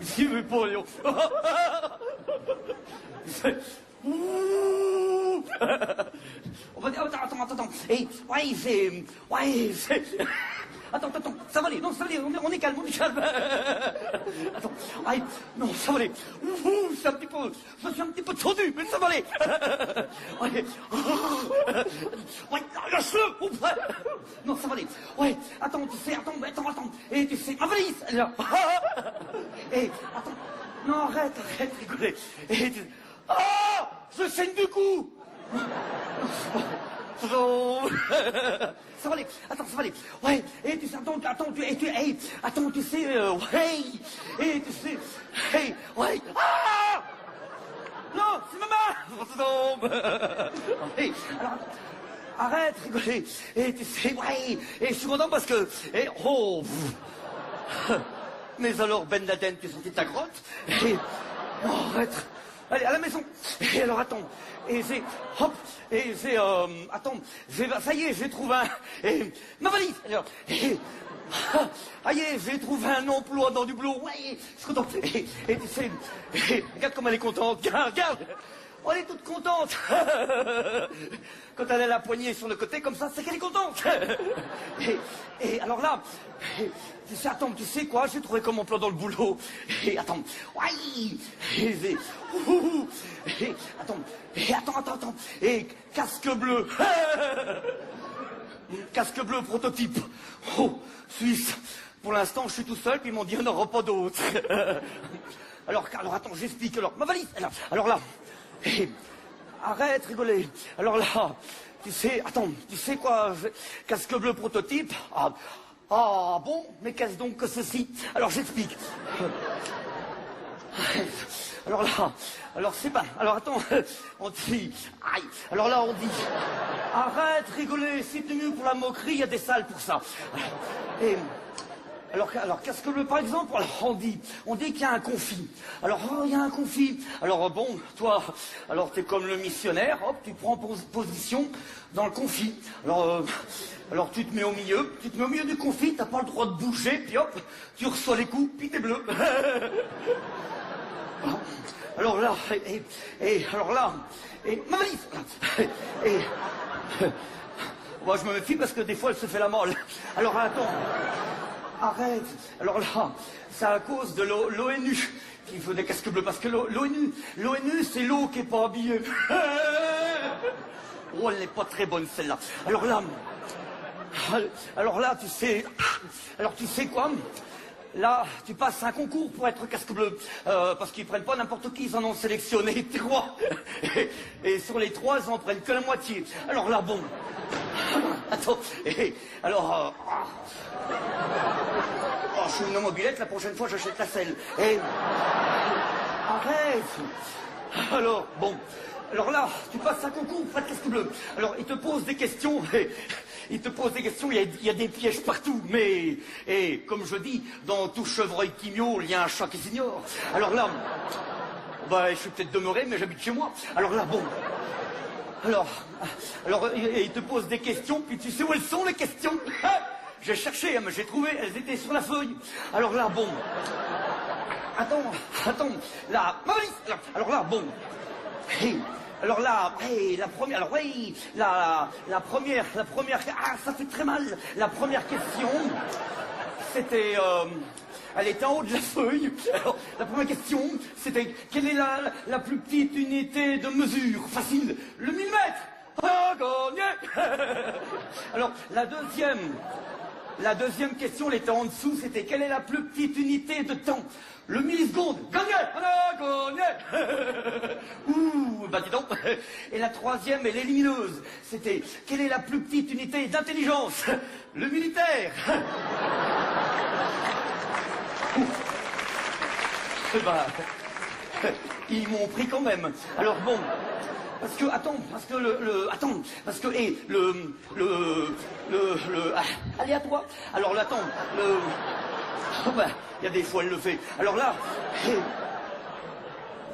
J'y vais pas, Léon. On va dire, attends. Et, ouais, c'est... Attends, ça va aller, non, ça va aller, on est calme, Attends, aïe, non, ça va aller. Je suis un petit peu tendu, mais ça va aller. Ouais, lâche-le. Non, ça va aller. Ouais, attends, tu sais, attends. Et tu sais, ma valise, elle est là. Et, attends, non, arrête, rigoler. Et tu... Ah, je saigne du cou. Ça va aller, attends, ça va aller. Ouais, et tu sais, attends, tu sais, ouais, et tu sais, hey, ouais, ah! Non, c'est maman! Hey, alors, arrête, rigoler, et tu sais, ouais, et je suis content parce que, et, oh, mais alors, Ben Laden, tu sentais ta grotte? Et, oh, arrête. Allez, à la maison. Et alors, attends. Et c'est... Hop. Et c'est... attends. Ça y est, j'ai trouvé un... Et... Ma valise. Alors, et... Ah, y est, j'ai trouvé un emploi dans du boulot. Ouais, je suis content. Et tu sais... Et, regarde comme elle est contente. Regarde. Oh, elle est toute contente. Quand elle a la poignée sur le côté, comme ça, c'est qu'elle est contente. Et alors là... Tu sais, attends, tu sais quoi, j'ai trouvé comme emploi dans le boulot. Et attends, ouais, attends, et casque bleu. Casque bleu prototype. Oh, Suisse. Pour l'instant, je suis tout seul, puis ils m'ont dit, on n'aura pas d'autres. Alors, attends, j'explique. Alors, ma valise, alors là, arrête, rigoler. Alors là, tu sais, attends, tu sais quoi, casque bleu prototype. Ah bon, mais qu'est-ce donc que ceci? Alors j'explique. Alors là, c'est pas... Alors attends, on dit... Aïe, alors là on dit... Arrête, rigoler, c'est mieux pour la moquerie, il y a des salles pour ça. Et... Alors qu'est-ce que le, par exemple, alors, on dit qu'il y a un conflit. Alors, il y a un conflit. Alors, bon, toi, alors t'es comme le missionnaire, hop, tu prends position dans le conflit. Alors tu te mets au milieu du conflit, t'as pas le droit de bouger, puis hop, tu reçois les coups, puis t'es bleu. Alors là, ma valise. Moi, je me méfie parce que des fois, elle se fait la molle. Alors, attends. Arrête. Alors là, c'est à cause de l'ONU qu'il faut des casques bleus. Parce que l'ONU, c'est l'eau qui est pas habillée. Oh, elle n'est pas très bonne, celle-là. Alors là, tu sais quoi? Là, tu passes un concours pour être casque bleu. Parce qu'ils prennent pas n'importe qui, ils en ont sélectionné 3. Et sur les 3, ils en prennent que la moitié. Alors là, bon. Attends, alors... je suis une mobilette, la prochaine fois j'achète la selle. Arrête. Alors, bon. Alors là, tu passes un concours, pas de casque bleu. Alors, il te pose des questions, il y a des pièges partout, mais... Et, comme je dis, dans tout chevreuil qui miaule, il y a un chat qui s'ignore. Alors là, je suis peut-être demeuré, mais j'habite chez moi. Alors là, bon... Alors, il te pose des questions, puis tu sais où elles sont, les questions? J'ai cherché, mais j'ai trouvé, elles étaient sur la feuille. Alors là, bon... Attends, là... Alors là, bon... Alors là, la première... Alors oui, la première... Ah, ça fait très mal. La première question, c'était... Elle était en haut de la feuille. Alors, la première question, c'était quelle est la plus petite unité de mesure? Facile, le millimètre. Ah, gagné. Alors, la deuxième question, elle était en dessous, c'était quelle est la plus petite unité de temps? Le milliseconde. Gagné. Ah, gagné. Ouh, bah dis donc. Et la troisième, elle est lumineuse. C'était quelle est la plus petite unité d'intelligence? Le militaire. Ils m'ont pris quand même. Alors bon, parce que allez à toi. Alors là, attends, il y a des fois elle le fait. Alors là,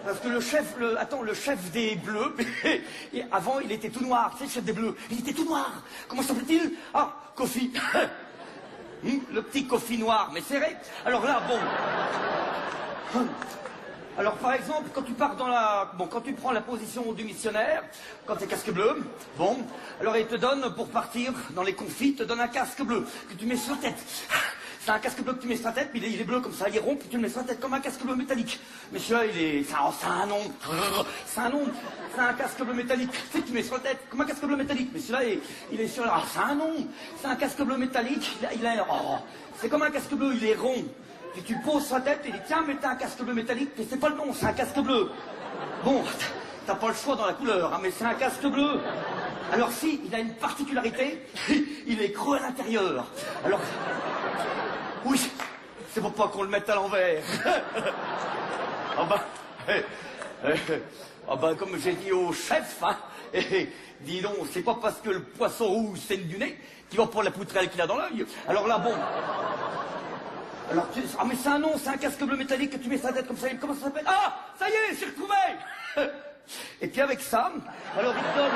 parce que le chef des Bleus, avant il était tout noir, tu sais, le chef des Bleus, il était tout noir. Comment s'appelle-t-il? Ah, Kofi. Le petit coffee noir, mais serré. Alors là, bon... Alors, par exemple, quand tu pars dans la... Bon, quand tu prends la position du missionnaire, quand t'es casque bleu, bon, alors il te donne, pour partir dans les confits, il te donne un casque bleu que tu mets sur la tête. C'est un casque bleu que tu mets sur la tête, puis il est bleu comme ça, il est rond, puis tu le mets sur la tête comme un casque bleu métallique. Mais celui-là, il est... C'est un nom. C'est un nom. C'est un casque bleu métallique. Tu sais, tu mets sur la tête comme un casque bleu métallique. Mais celui-là, il est sur... Ah, c'est un nom. C'est un casque bleu métallique. Oh, c'est comme un casque bleu, il est rond. Puis tu poses sa tête et il dit tiens, mais t'as un casque bleu métallique, mais c'est pas le nom, c'est un casque bleu. Bon, t'as pas le choix dans la couleur, hein, mais c'est un casque bleu. Alors si, il a une particularité, il est creux à l'intérieur. Alors, oui, c'est pour pas qu'on le mette à l'envers. Ah bah, comme j'ai dit au chef, hein, dis donc, c'est pas parce que le poisson rouge saigne du nez qu'il va prendre la poutrelle qu'il a dans l'œil. Alors là, bon... Alors, ah, mais c'est un nom, c'est un casque bleu métallique que tu mets sur la tête comme ça. Comment ça s'appelle? Ah, ça y est, j'ai retrouvé. Et puis avec ça, alors il te donne...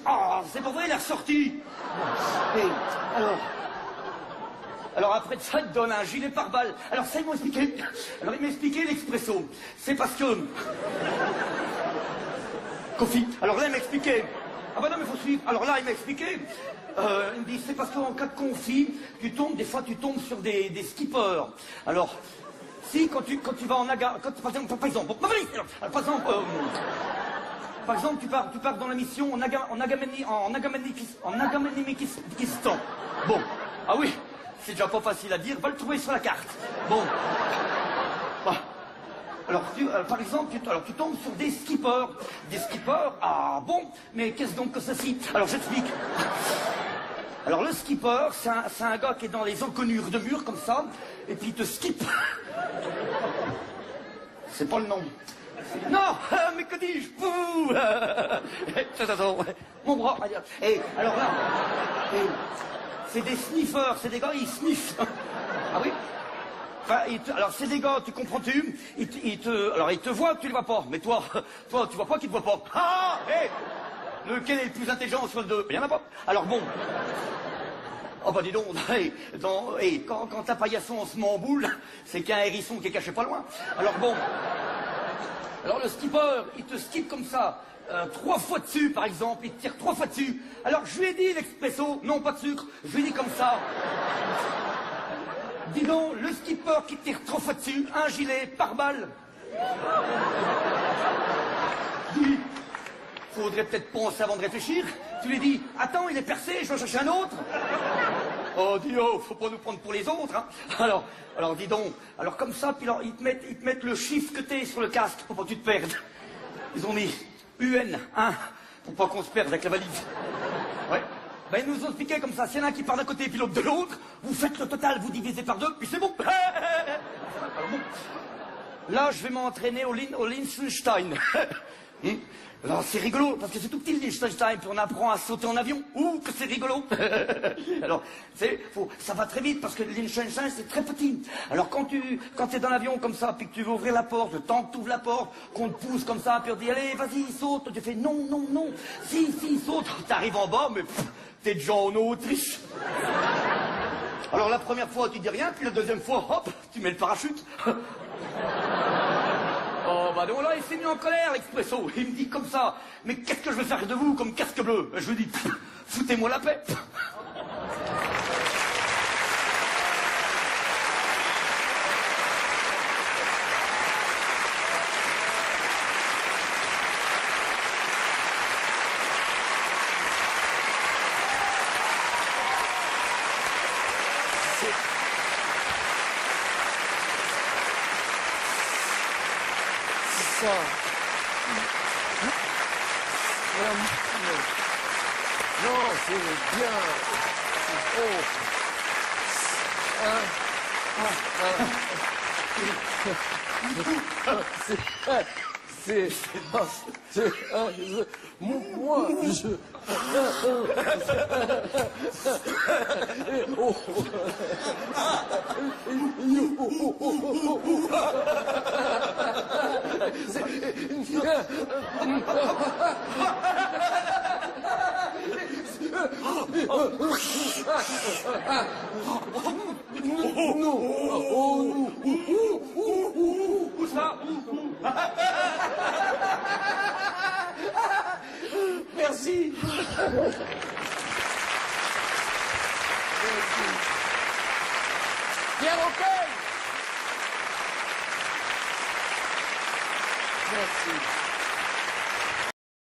Ah, c'est pas vrai, il est ressorti. Et alors après ça, il te donne un gilet pare-balles. Alors ça, ils m'ont expliqué. Alors il m'a expliqué l'expresso. C'est parce que... Coffee. Alors là, il m'a expliqué... Ah bah non, mais faut suivre. Alors là, il m'a expliqué. Il me dit, c'est parce qu'en cas de conflit, des fois, tu tombes sur des skippers. Alors, si, quand tu vas en par exemple, tu pars dans la mission en Agaménikistan. Bon, ah oui, c'est déjà pas facile à dire, va le trouver sur la carte. Bon. Bah. Alors, par exemple, tu tombes sur des skippers. Des skippers, ah bon, mais qu'est-ce donc que ceci? Alors, j'explique. Alors, le skipper, c'est un gars qui est dans les encoinures de murs, comme ça, et puis il te skip. C'est pas le nom. Non, mais que dis-je? Mon bras. Et alors là, c'est des sniffers, c'est des gars, ils sniffent. Ah oui? Enfin, alors c'est des gars, tu comprends-tu? Alors ils te voient, tu les vois pas. Mais toi, tu vois pas qu'ils te voient pas. Ah, hé, lequel est le plus intelligent sur le deux? Il y en a pas. Alors bon. Oh bah dis donc, quand ta paillasson se met en boule, c'est qu'il y a un hérisson qui est caché pas loin. Alors bon. Alors le skipper, il te skip comme ça. 3 fois dessus, par exemple, il te tire 3 fois dessus. Alors je lui ai dit l'expresso, non pas de sucre, je lui ai dit comme ça. Dis donc, le skipper qui tire 3 fois dessus, un gilet pare-balles. Dis, faudrait peut-être penser avant de réfléchir. Tu lui dis, attends, il est percé, je vais chercher un autre. Oh, dis, oh, faut pas nous prendre pour les autres, hein. Alors dis donc, alors comme ça, puis alors, ils te mettent le chiffre que t'es sur le casque pour pas que tu te perdes. Ils ont mis UN 1 pour pas qu'on se perde avec la valise. Ouais. Ben, ils nous ont expliqué comme ça, s'il y en a un qui part d'un côté et puis l'autre de l'autre, vous faites le total, vous divisez par 2, puis c'est bon. Alors bon. Là, je vais m'entraîner au Liechtenstein. Alors, c'est rigolo, parce que c'est tout petit le Liechtenstein, puis on apprend à sauter en avion. Ouh, que c'est rigolo. Alors, ça va très vite, parce que le Liechtenstein, c'est très petit. Alors, quand t'es dans l'avion comme ça, puis que tu veux ouvrir la porte, le temps que tu ouvres la porte, qu'on te pousse comme ça, puis on te dit, allez, vas-y, saute. Tu fais, non, non, non. Si, saute. T'arrives en bas, mais t'es déjà en Autriche. Alors, la première fois, tu dis rien, puis la deuxième fois, hop, tu mets le parachute. Oh, bah donc là, il s'est mis en colère, l'expresso. Il me dit comme ça, mais qu'est-ce que je vais faire de vous comme casque bleu? Je lui dis, foutez-moi la paix. Non, c'est bien. Oh. Moi, je... Oh. Non. Oh, Où ça? merci. Pierre Auquel. Merci.